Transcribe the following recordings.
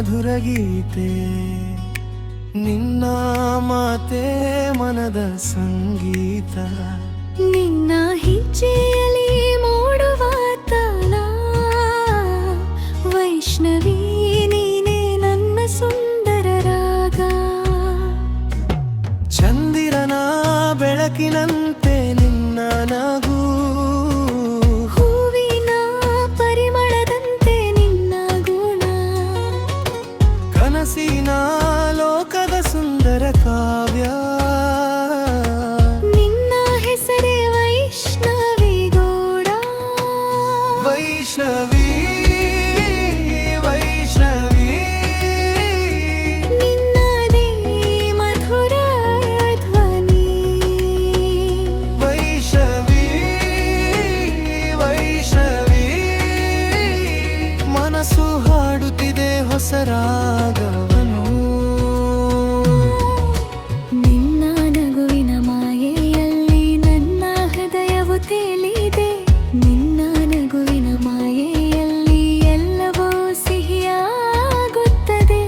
ಮಧುರ ಗೀತೆ ನಿನ್ನ ಮಾತೆ ಮನದ ಸಂಗೀತ ನಿನ್ನ ಹೆಜ್ಜೆಯಲ್ಲಿ ಮೂಡುವ ತಾಳ ವೈಷ್ಣವಿ ನೀನೇ ನನ್ನ ಸುಂದರ ರಾಗ ಚಂದಿರನ ಬೆಳಕಿನಂತೆ ನಿನ್ನ ನಗು ಹೂವಿನ ಪರಿಮಳದಂತೆ ನಿನ್ನ ಗುಣ ಕನಸಿನ ಲೋಕದ ಸುಂದರ ಕಾವ್ಯ ನಿನ್ನ ಹೆಸರೇ ವೈಷ್ಣವಿ ಗೌಡ ವೈಷ್ಣವಿ ವೈಷ್ಣವಿ ನಿನ್ನದೇ ಮಧುರ ಧ್ವನಿ ವೈಷ್ಣವಿ ವೈಷ್ಣವಿ ಮನಸ್ಸು ಹಾಡುತ್ತಿದೆ ಹೊಸ ರಾಗವನು ನಿನ್ನ ನಗುವಿನ ಮಾಯೆಯಲ್ಲಿ ನನ್ನ ಹೃದಯವು ತೇಲಿದೆ ನಿನ್ನ ನಗುವಿನ ಮಾಯೆಯಲ್ಲಿ ಎಲ್ಲವೂ ಸಿಹಿಯಾಗುತ್ತದೆ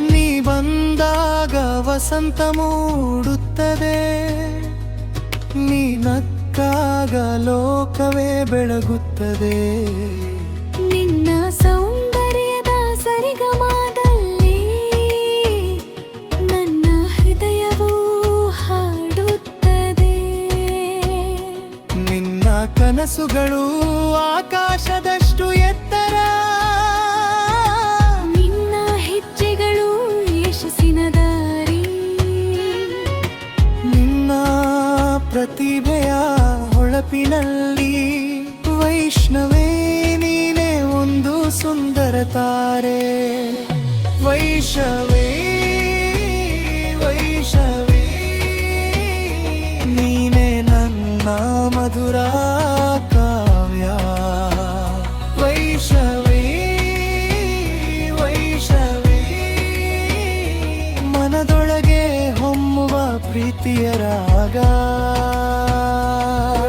ನೀ ಬಂದಾಗ ವಸಂತ ಮೂಡುತ್ತದೆ ನೀ ನಕ್ಕಾಗ ಲೋಕವೇ ಬೆಳಗುತ್ತದೆ ನಿನ್ನ ಸೌಂದರ್ಯದ ಸರಿಗಮದಲ್ಲಿ ನನ್ನ ಹೃದಯವು ಹಾಡುತ್ತದೆ ನಿನ್ನ ಕನಸುಗಳು ಆಕಾಶದಷ್ಟು ಎತ್ತರ ನಿನ್ನ ಹೆಜ್ಜೆಗಳು ಯಶಸ್ಸಿನ ದಾರಿ ನಿನ್ನ ಪ್ರತಿಭೆಯ ಹೊಳಪಿನಲ್ಲಿ ವೈಷ್ಣವೇ ನೀನೇ ಒಂದು ಸುಂದರ ತಾರೆ ವೈಷ್ಣವೇ ವೈಷ್ಣವೇ ನೀನೇ ನನ್ನ ಮಧುರ ಕಾವ್ಯ ವೈಷ್ಣವೇ ವೈಷ್ಣವೇ ಮನದೊಳಗೆ ಹೊಮ್ಮುವ ಪ್ರೀತಿಯ ರಾಗ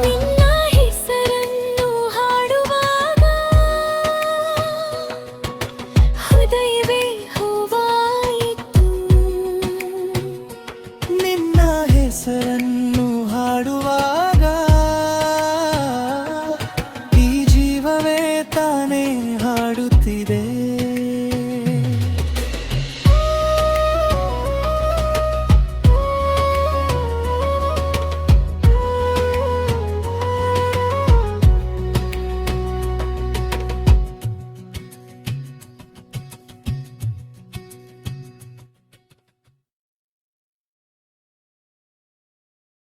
ನಿನ್ನ ಹೆಸರನ್ನು ಹಾಡುವಾಗ ಹೃದಯವೇ ಹೂವಾಯಿತು ನಿನ್ನ ಹೆಸರ